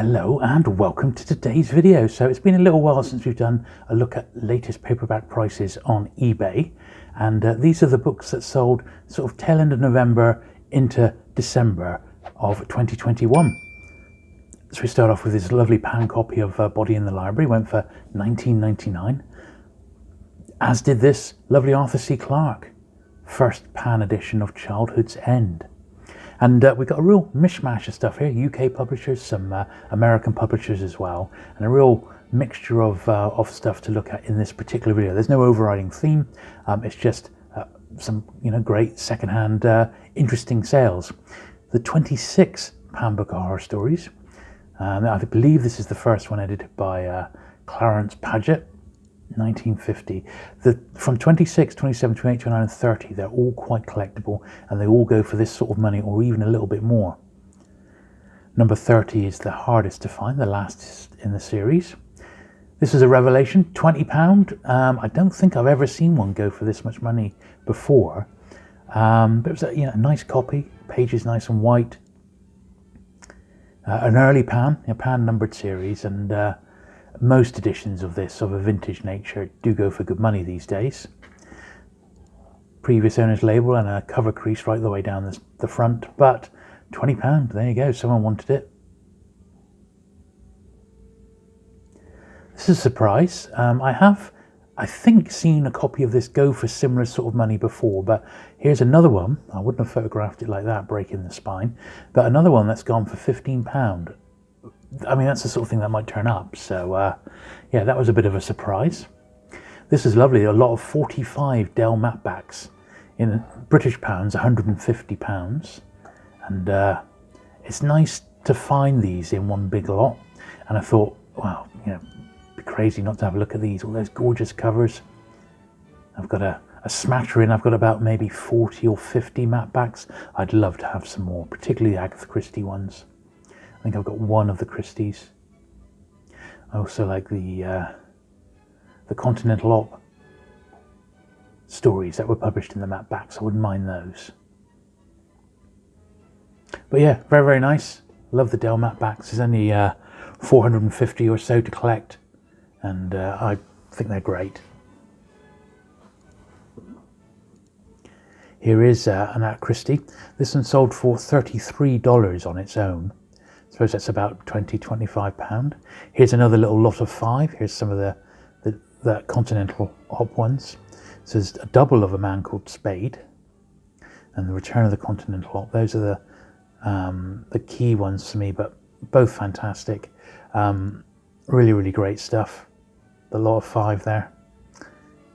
Hello and welcome to today's video. So it's been a little while since we've done a look at latest paperback prices on eBay, and these are the books that sold sort of tail end of November into December of 2021. So we start off with this lovely pan copy of Body in the Library, went for $19.99, as did this lovely Arthur C. Clarke first pan edition of Childhood's End. And we've got a real mishmash of stuff here, UK publishers, some American publishers as well, and a real mixture of stuff to look at in this particular video. There's no overriding theme, it's just some great secondhand interesting sales. The 26 pan book of horror stories, I believe this is the first one edited by Clarence Paget, 1950. From 26, 27, 28, 29 and 30, they're all quite collectible, and they all go for this sort of money or even a little bit more. Number 30 is the hardest to find, the last in the series. This is a revelation, £20. I don't think I've ever seen one go for this much money before, but it was a nice copy, pages nice and white, an early pan, a pan numbered series, and most editions of this, of a vintage nature, do go for good money these days. Previous owner's label and a cover crease right the way down the front, but £20, there you go, someone wanted it. This is a surprise. I think, seen a copy of this go for similar sort of money before, but here's another one. I wouldn't have photographed it like that, breaking the spine, but another one that's gone for £15. I mean, that's the sort of thing that might turn up. So, yeah, that was a bit of a surprise. This is lovely. A lot of 45 Dell Mapbacks in British pounds, £150. And it's nice to find these in one big lot. And I thought, wow, it'd be crazy not to have a look at these, all those gorgeous covers. I've got a smattering. I've got about maybe 40 or 50 Mapbacks. I'd love to have some more, particularly the Agatha Christie ones. I think I've got one of the Christies. I also like the Continental Op stories that were published in the Mapbacks. I wouldn't mind those. But yeah, very, very nice. Love the Dell Mapbacks. There's only 450 or so to collect, and I think they're great. Here is an Agatha Christie. This one sold for $33 on its own. I suppose that's about £20–25. Here's another little lot of 5. Here's some of the Continental Op ones. So there's a double of A Man Called Spade and The Return of the Continental Op. Those are the key ones for me, but both fantastic. Really, really great stuff. The lot of 5 there.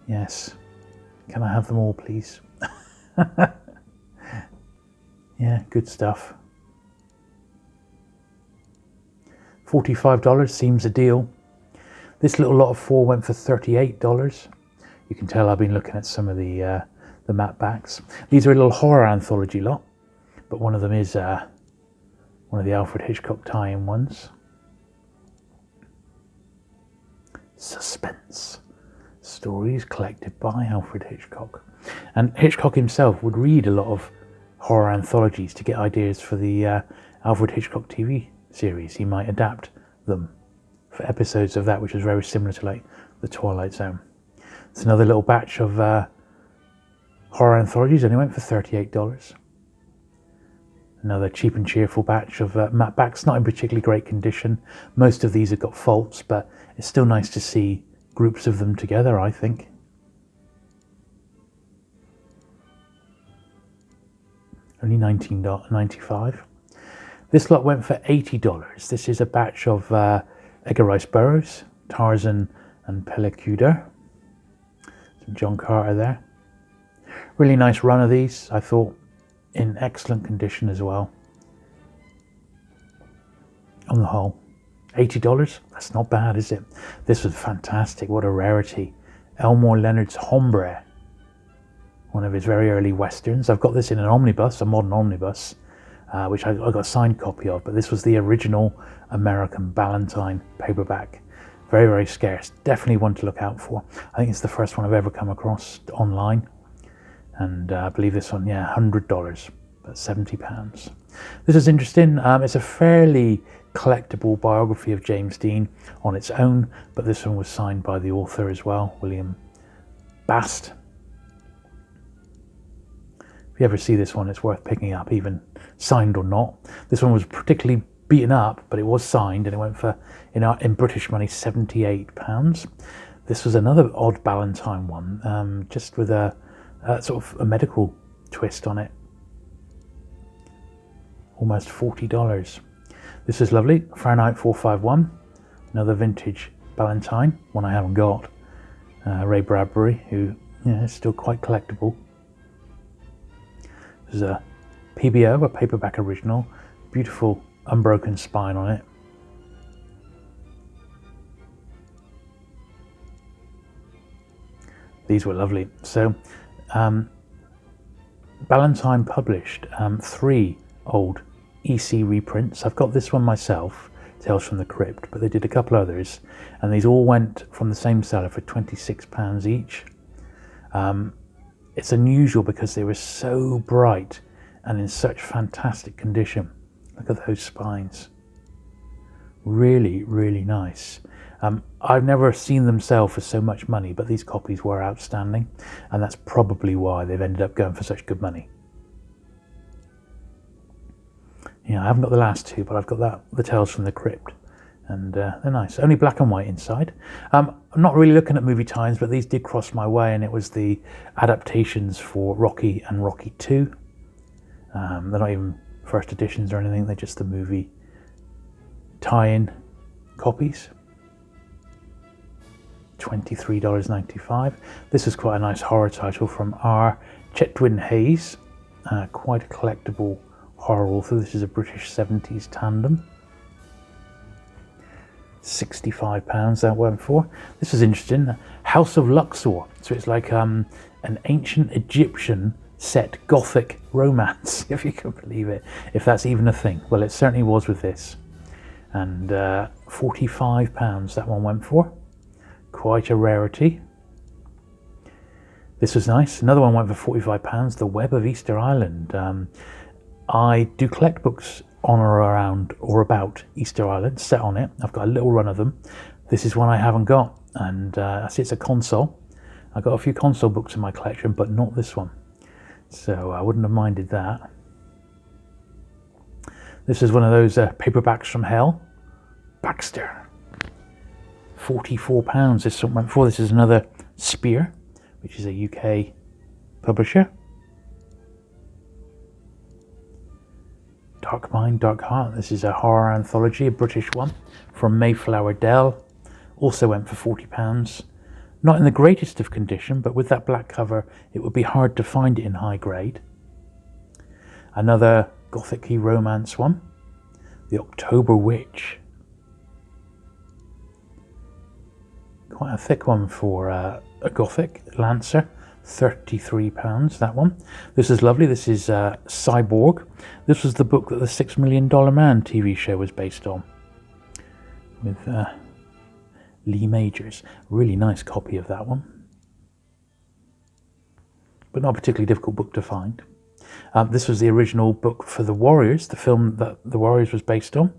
Yes. Can I have them all, please? Yeah, good stuff. $45 seems a deal. This little lot of 4 went for $38. You can tell I've been looking at some of the Mapbacks. These are a little horror anthology lot, but one of them is one of the Alfred Hitchcock tie-in ones. Suspense stories collected by Alfred Hitchcock. And Hitchcock himself would read a lot of horror anthologies to get ideas for the Alfred Hitchcock TV series. He might adapt them for episodes of that, which is very similar to like The Twilight Zone. It's another little batch of horror anthologies, only went for $38. Another cheap and cheerful batch of Mapbacks, not in particularly great condition. Most of these have got faults, but it's still nice to see groups of them together, I think. Only $19.95. This lot went for $80. This is a batch of Edgar Rice Burroughs, Tarzan and Pellicuda. Some John Carter there. Really nice run of these, I thought, in excellent condition as well. On the whole, $80, that's not bad, is it? This was fantastic, what a rarity. Elmore Leonard's Hombre, one of his very early westerns. I've got this in an omnibus, a modern omnibus, which I got a signed copy of, but this was the original American Ballantine paperback. Very, very scarce. Definitely one to look out for. I think it's the first one I've ever come across online. And I believe this one, yeah, $100, about £70. This is interesting. It's a fairly collectible biography of James Dean on its own, but this one was signed by the author as well, William Bast. If you ever see this one, it's worth picking up, even signed or not. This one was particularly beaten up, but it was signed, and it went for, in British money, £78. This was another odd Ballantine one, just with a sort of a medical twist on it. Almost $40. This is lovely. Fahrenheit 451, another vintage Ballantine, one I haven't got. Ray Bradbury, who is still quite collectible. This is a PBO, a paperback original. Beautiful unbroken spine on it. These were lovely. So Ballantine published 3 old EC reprints. I've got this one myself, Tales from the Crypt, but they did a couple others, and these all went from the same seller for £26 each. It's unusual because they were so bright and in such fantastic condition. Look at those spines. Really, really nice. I've never seen them sell for so much money, but these copies were outstanding, and that's probably why they've ended up going for such good money. Yeah, I haven't got the last 2, but I've got the Tales from the Crypt, and they're nice. Only black and white inside. I'm not really looking at movie times, but these did cross my way, and it was the adaptations for Rocky and Rocky 2. They're not even first editions or anything, they're just the movie tie-in copies. $23.95. This is quite a nice horror title from R. Chetwynd Hayes, quite a collectible horror author. This is a British 70s tandem. £65 that went for. This is interesting. House of Luxor. So it's like an ancient Egyptian set Gothic romance, if you can believe it, if that's even a thing. Well, it certainly was with this. And £45 that one went for. Quite a rarity. This was nice. Another one went for £45. The Web of Easter Island. I do collect books on or around or about Easter Island, set on it. I've got a little run of them. This is one I haven't got, and I see it's a console. I've got a few console books in my collection, but not this one. So I wouldn't have minded that. This is one of those paperbacks from hell. Baxter. £44 this one went for. This is another Spear, which is a UK publisher. Dark Mind, Dark Heart. This is a horror anthology, a British one from Mayflower Dell. Also went for £40. Not in the greatest of condition, but with that black cover, it would be hard to find it in high grade. Another Gothic-y romance one, The October Witch. Quite a thick one for a Gothic Lancer. £33 that one. This is lovely. This is Cyborg. This was the book that the $6 Million Man TV show was based on, with Lee Majors. Really nice copy of that one, but not a particularly difficult book to find. This was the original book for The Warriors, the film that The Warriors was based on.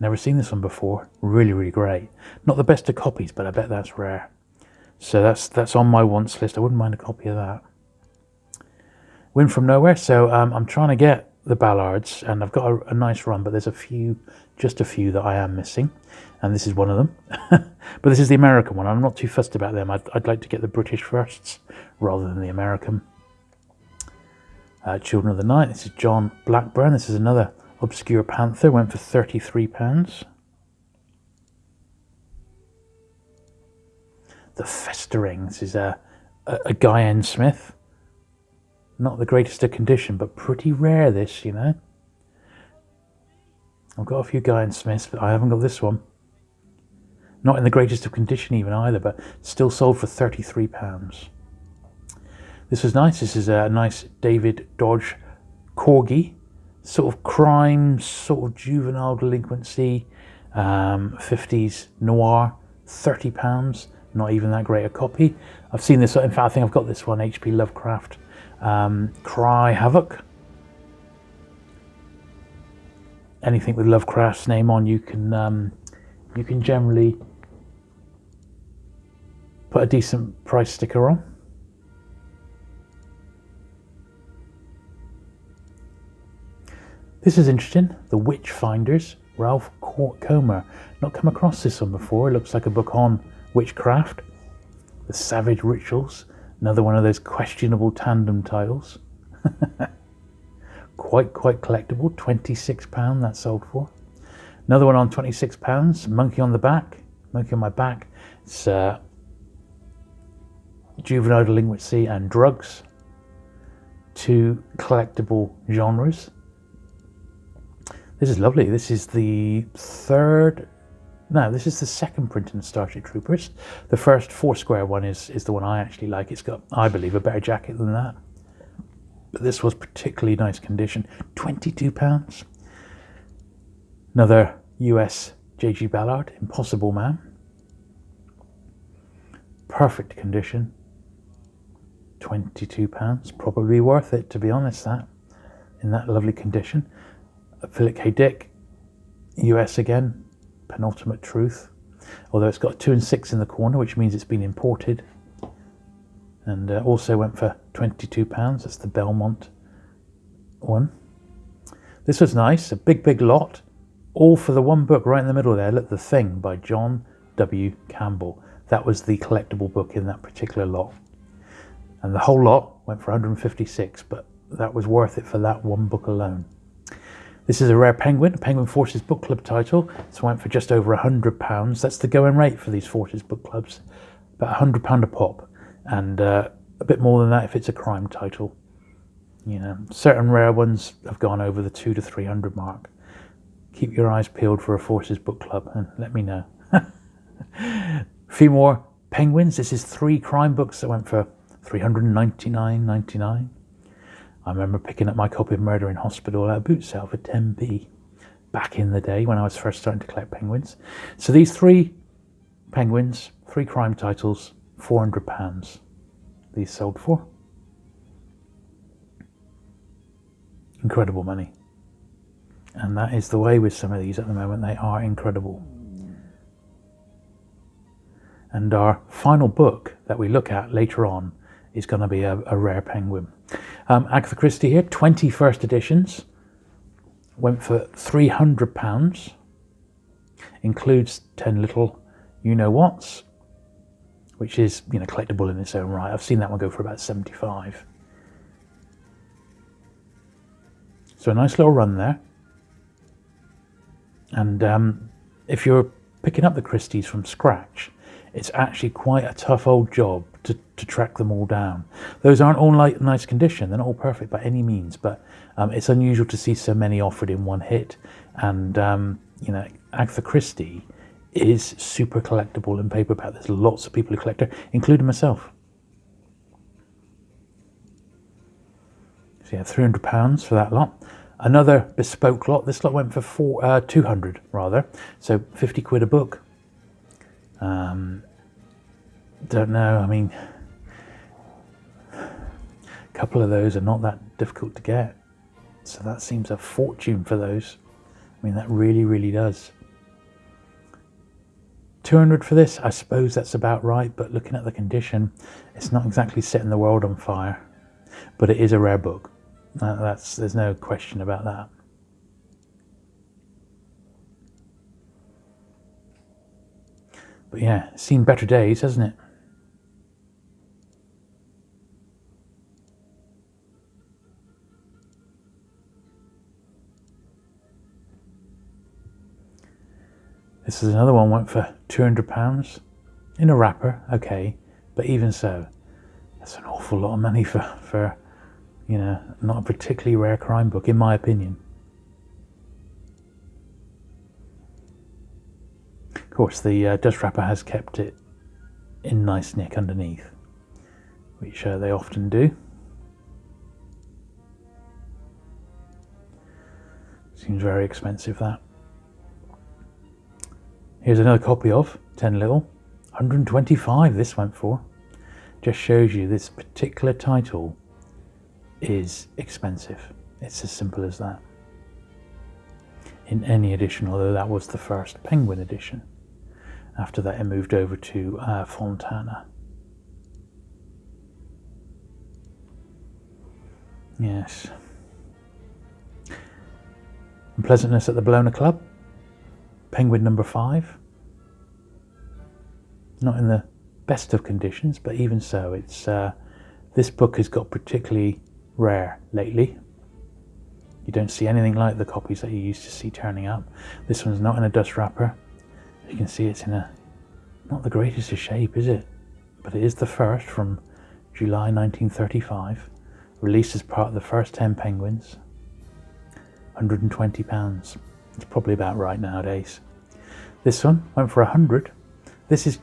Never seen this one before. Really, really great. Not the best of copies, but I bet that's rare. So that's on my wants list. I wouldn't mind a copy of that. Win from Nowhere. So I'm trying to get the Ballards, and I've got a nice run, but there's just a few that I am missing, and this is one of them. But this is the American one. I'm not too fussed about them. I'd like to get the British firsts rather than the American. Children of the Night. This is John Blackburn. This is another obscure panther. Went for £33. The Festering. This is a Guy N. Smith. Not the greatest of condition, but pretty rare this, you know. I've got a few Guy N. Smiths, but I haven't got this one. Not in the greatest of condition even either, but still sold for £33. This was nice. This is a nice David Dodge Corgi. Sort of crime, sort of juvenile delinquency, 50s noir, £30. Not even that great a copy. I've seen this, in fact I think I've got this one, H.P. Lovecraft, Cry Havoc. anything with Lovecraft's name on, you can generally put a decent price sticker on. This is interesting. The Witchfinders, Ralph Comer. Not come across this one before. It looks like a book on witchcraft. The Savage Rituals. Another one of those questionable tandem titles. quite collectible. £26 that sold for. Another one on £26. Monkey on the Back. Monkey on My Back. It's juvenile delinquency and drugs. Two collectible genres. This is lovely. This is the this is the second print in Starship Troopers. The first Foursquare one is the one I actually like. It's got, I believe, a better jacket than that. But this was particularly nice condition. £22. Another US J.G. Ballard, Impossible Man. Perfect condition. £22. Probably worth it, to be honest, that. In that lovely condition. Philip K. Dick, US again, Penultimate Truth, although it's got 2 and 6 in the corner, which means it's been imported, and also went for £22. That's the Belmont one. This was nice, a big lot, all for the one book right in the middle there. Look, The Thing by John W. Campbell. That was the collectible book in that particular lot, and the whole lot went for £156, but that was worth it for that one book alone. This is a rare Penguin, a Penguin Forces Book Club title. It's went for just over £100. That's the going rate for these Forces book clubs. About £100 a pop. And a bit more than that if it's a crime title. You know, certain rare ones have gone over the 200 to 300 mark. Keep your eyes peeled for a Forces book club and let me know. A few more Penguins. This is 3 crime books that went for $399.99. I remember picking up my copy of Murder in Hospital at a boot sale for 10p back in the day when I was first starting to collect Penguins. So these 3 Penguins, 3 crime titles, £400 these sold for. Incredible money. And that is the way with some of these at the moment. They are incredible. And our final book that we look at later on is going to be a rare Penguin. Agatha Christie here, 21st editions, went for £300, includes 10 little you-know-whats, which is, you know, collectible in its own right. I've seen that one go for about 75. So a nice little run there. And if you're picking up the Christies from scratch, it's actually quite a tough old job to track them all down. Those aren't all nice condition. They're not all perfect by any means, but it's unusual to see so many offered in one hit. And, you know, Agatha Christie is super collectible in paperback. There's lots of people who collect her, including myself. So yeah, £300 for that lot. Another bespoke lot. This lot went for 200 rather. So 50 quid a book. Don't know, I mean, a couple of those are not that difficult to get, so that seems a fortune for those. I mean, that really does. 200 for this, I suppose that's about right, but looking at the condition, it's not exactly setting the world on fire, but it is a rare book. There's no question about that. But yeah, it's seen better days, hasn't it? This is another one, went for £200 in a wrapper, okay, but even so, that's an awful lot of money for you know, not a particularly rare crime book, in my opinion. Of course, the dust wrapper has kept it in nice nick underneath, which they often do. Seems very expensive, that. Here's another copy of 10 Little. 125 this went for. Just shows you this particular title is expensive. It's as simple as that. in any edition, although that was the first Penguin edition. After that, it moved over to Fontana. Yes. Unpleasantness at the Bellona Club. Penguin number 5. Not in the best of conditions, but even so, it's this book has got particularly rare lately. You don't see anything like the copies that you used to see turning up. This one's not in a dust wrapper. You can see it's in a not the greatest of shape, is it? But it is the first from July 1935, released as part of the first 10 Penguins. £120. It's probably about right nowadays. This one went for 100. This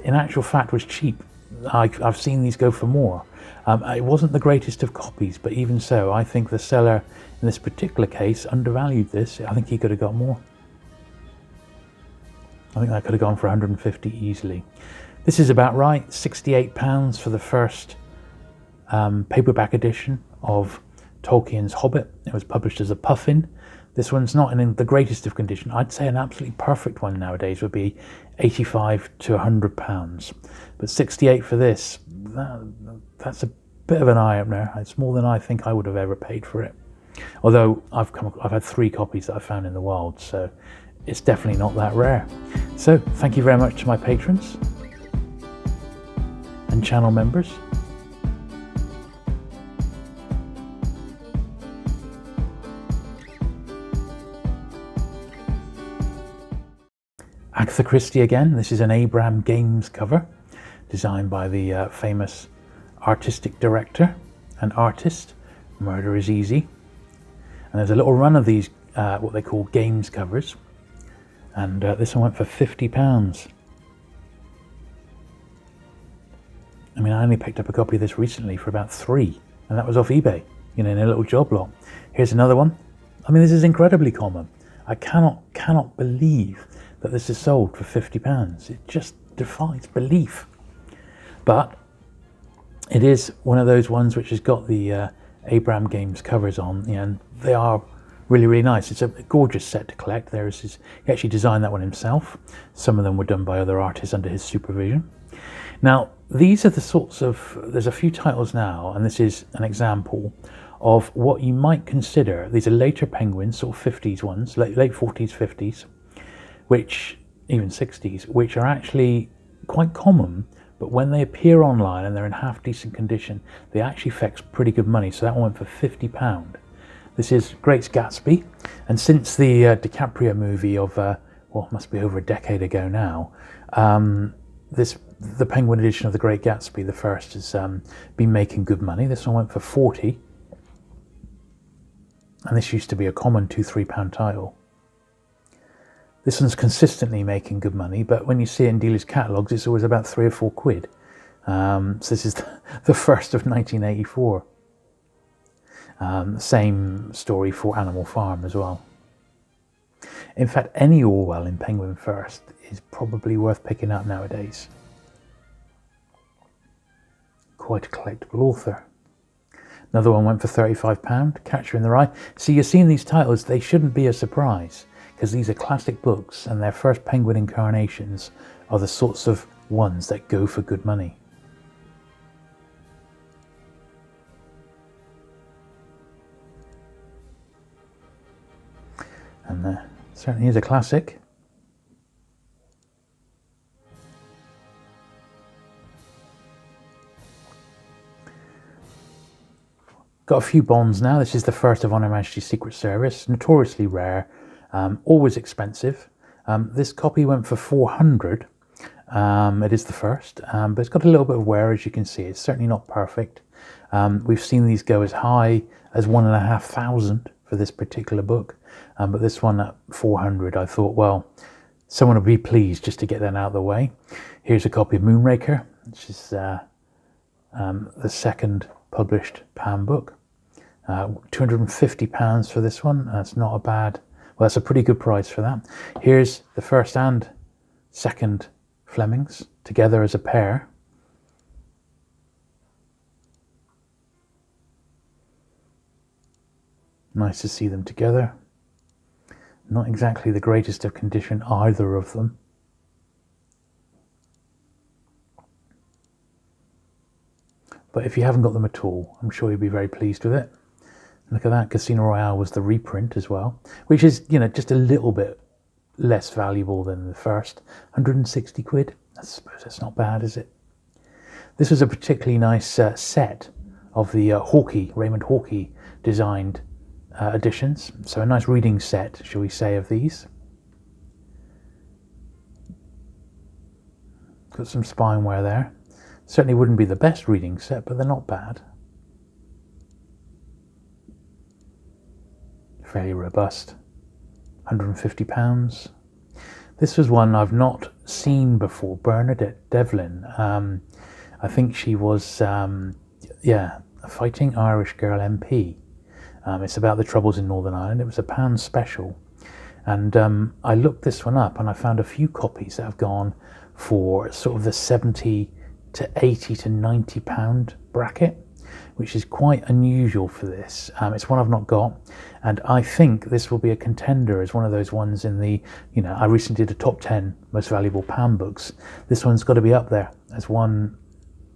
in actual fact was cheap. I've seen these go for more. It wasn't the greatest of copies, but even so, I think the seller in this particular case undervalued this. I think he could have got more. I think that could have gone for 150 easily. This is about right, £68 for the first paperback edition of Tolkien's Hobbit. It was published as a puffin. This one's not in the greatest of condition. I'd say an absolutely perfect one nowadays would be £85 to £100. But 68 for this, that's a bit of an eye-opener. It's more than I think I would have ever paid for it. Although I've had 3 copies that I found in the wild, so it's definitely not that rare. So thank you very much to my patrons and channel members. Agatha Christie again. This is an Abraham Games cover designed by the famous artistic director and artist Murder is Easy. And there's a little run of these what they call games covers, and this one went for £50. I mean, I only picked up a copy of this recently for about £3, and that was off eBay, in a little job lot. Here's another one. I mean, this is incredibly common. I cannot believe that this is sold for £50. It just defies belief. But it is one of those ones which has got the Abraham Games covers on, and they are really, really nice. It's a gorgeous set to collect. He actually designed that one himself. Some of them were done by other artists under his supervision. Now, these are the sorts of, there's a few titles now, and this is an example of what you might consider, these are later Penguins, sort of 50s ones, late 40s, 50s, which, even 60s, which are actually quite common, but when they appear online and they're in half decent condition, they actually fetch pretty good money. So that one went for £50. This is Great Gatsby, and since the DiCaprio movie of, well, it must be over a decade ago now, the Penguin edition of The Great Gatsby, the first, has been making good money. This one went for 40, and this used to be a common £2-3 title. This one's consistently making good money, but when you see it in dealers' catalogues, it's always about 3 or 4 quid. So this is the first of 1984. Same story for Animal Farm as well. In fact, any Orwell in Penguin First is probably worth picking up nowadays. Quite a collectible author. Another one went for £35, Catcher in the Rye. So you're seeing these titles, they shouldn't be a surprise, because these are classic books and their first Penguin incarnations are the sorts of ones that go for good money. And certainly is a classic. Got a few Bonds now. This is the first of On Her Majesty's Secret Service, notoriously rare, always expensive. This copy went for 400. It is the first, but it's got a little bit of wear, as you can see. It's certainly not perfect. We've seen these go as high as 1,500 for this particular book, but this one at 400, I thought, well, someone will be pleased just to get that out of the way. Here's a copy of Moonraker, which is the second published Pam book. £250 for this one. That's not a bad, well, that's a pretty good price for that. Here's the first and second Flemings together as a pair. Nice to see them together. Not exactly the greatest of condition, either of them. But if you haven't got them at all, I'm sure you'll be very pleased with it. Look at that, Casino Royale was the reprint as well, which is, you know, just a little bit less valuable than the first. 160 quid. I suppose that's not bad, is it? This was a particularly nice set of the Raymond Hawkey designed editions. So a nice reading set, shall we say, of these. Got some spine wear there. Certainly wouldn't be the best reading set, but they're not bad. Fairly robust. £150. This was one I've not seen before, Bernadette Devlin. I think she was, a fighting Irish girl MP. It's about the troubles in Northern Ireland. It was a £1 special. And I looked this one up and I found a few copies that have gone for sort of the 70 to 80 to 90 pound bracket, which is quite unusual for this. It's one I've not got, and I think this will be a contender as one of those ones in the, I recently did a top 10 most valuable pound books. This one's got to be up there as one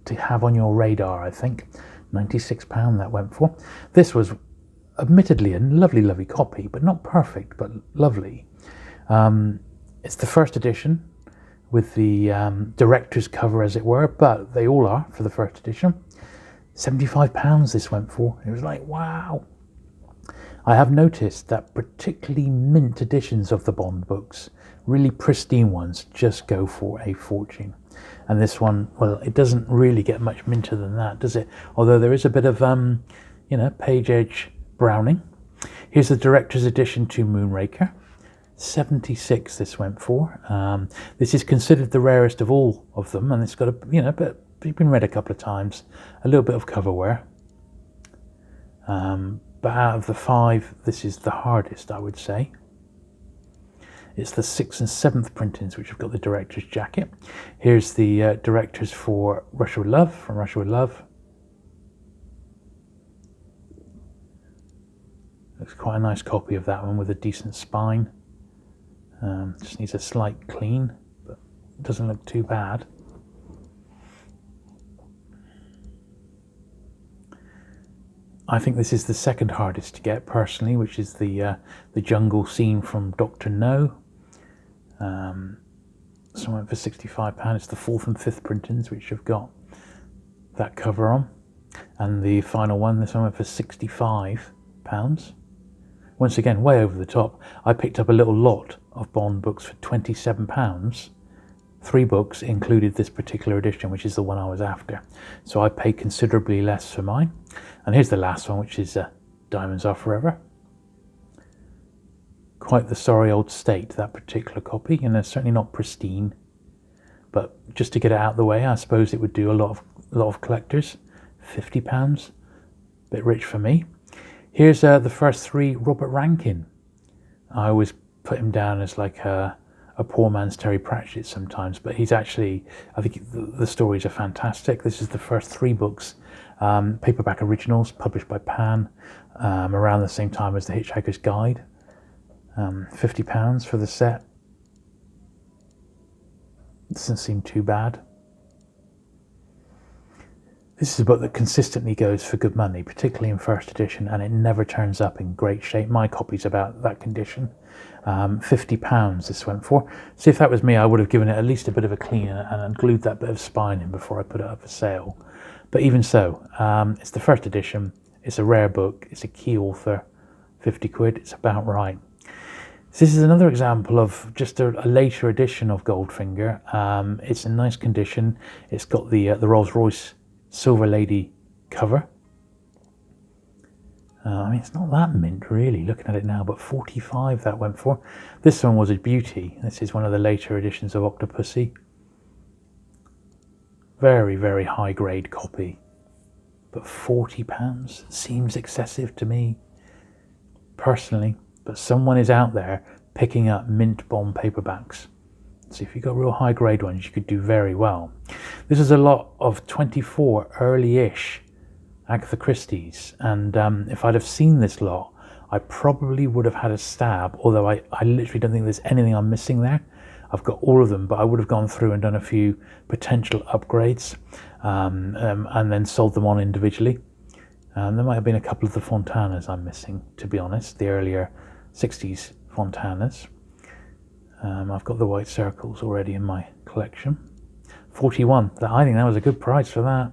to have on your radar, I think. £96 that went for. This was admittedly a lovely copy, but not perfect, but lovely. It's the first edition with the director's cover, as it were, but they all are for the first edition. £75 this went for. It was like, wow. I have noticed that particularly mint editions of the Bond books, really pristine ones, just go for a fortune. And this one, well, it doesn't really get much minter than that, does it? Although there is a bit of, page edge browning. Here's the director's edition to Moonraker. 76 this went for. This is considered the rarest of all of them, and it's got but it's been read a couple of times, a little bit of cover wear. But out of the 5, this is the hardest, I would say. It's the 6th and 7th printings which have got the director's jacket. Here's the directors for Russia with Love, from Russia with Love. Looks quite a nice copy of that one with a decent spine. Just needs a slight clean, but it doesn't look too bad. I think this is the second hardest to get personally, which is the jungle scene from Dr. No. Someone for £65. It's the 4th and 5th printings which have got that cover on, and the final one, this one went for £65. Once again, way over the top. I picked up a little lot of Bond books for £27. 3 books included this particular edition, which is the one I was after. So I paid considerably less for mine. And here's the last one, which is Diamonds Are Forever. Quite the sorry old state, that particular copy, and it's certainly not pristine. But just to get it out of the way, I suppose it would do a lot of collectors. £50, a bit rich for me. Here's the first 3 Robert Rankin. I always put him down as like a poor man's Terry Pratchett sometimes, but he's actually, I think the stories are fantastic. This is the first 3 books, paperback originals, published by Pan, around the same time as The Hitchhiker's Guide. £50 for the set. Doesn't seem too bad. This is a book that consistently goes for good money, particularly in first edition, and it never turns up in great shape. My copy's about that condition. £50 this went for. See, if that was me, I would have given it at least a bit of a clean and glued that bit of spine in before I put it up for sale. But even so, it's the first edition. It's a rare book. It's a key author. 50 quid. It's about right. So this is another example of just a later edition of Goldfinger. It's in nice condition. It's got the Rolls-Royce Silver Lady cover. It's not that mint really, looking at it now, but 45 that went for. This one was a beauty. This is one of the later editions of Octopussy. Very, very high grade copy, but £40 seems excessive to me personally. But someone is out there picking up mint Bond paperbacks. So if you've got real high grade ones, you could do very well. This is a lot of 24 early-ish Agatha Christie's, and if I'd have seen this lot, I probably would have had a stab, although I literally don't think there's anything I'm missing there. I've got all of them, but I would have gone through and done a few potential upgrades and then sold them on individually. There might have been a couple of the Fontanas I'm missing, to be honest, the earlier 60s Fontanas. I've got the white circles already in my collection. 41, I think that was a good price for that.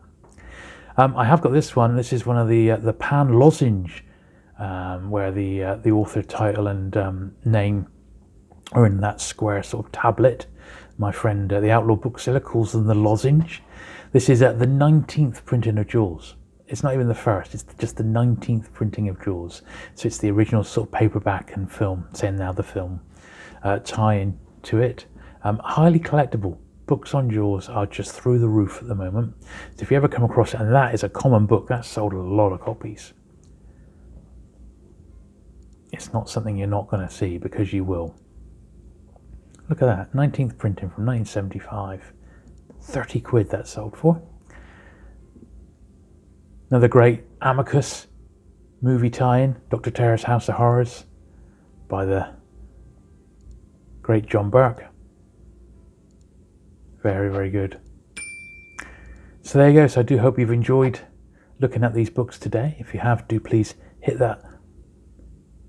I have got this one. This is one of the Pan Lozenge, where the author title and name are in that square sort of tablet. My friend, the Outlaw Bookseller, calls them the Lozenge. This is the 19th printing of Jules. It's not even the first, it's just the 19th printing of Jules. So it's the original sort of paperback and film, saying now the film, tie-in to it. Highly collectible. Books on Jules are just through the roof at the moment. So if you ever come across it, and that is a common book, that's sold a lot of copies. It's not something you're not going to see, because you will. Look at that, 19th printing from 1975. 30 quid that sold for. Another great Amicus movie tie-in, Dr. Terror's House of Horrors, by the great John Burke. Very, very good. So there you go. So I do hope you've enjoyed looking at these books today. If you have, do please hit that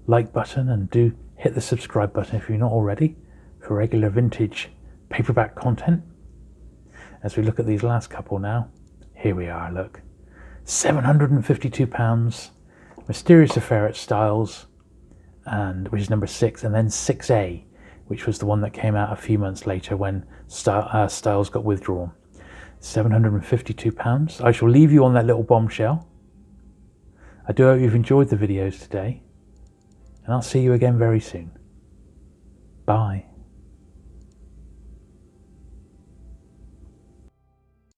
like button and do hit the subscribe button if you're not already for regular vintage paperback content. As we look at these last couple now, here we are, look. £752, Mysterious Affair at Styles, and which is number 6, and then 6A, which was the one that came out a few months later when Styles got withdrawn. £752. I shall leave you on that little bombshell. I do hope you've enjoyed the videos today, and I'll see you again very soon. Bye.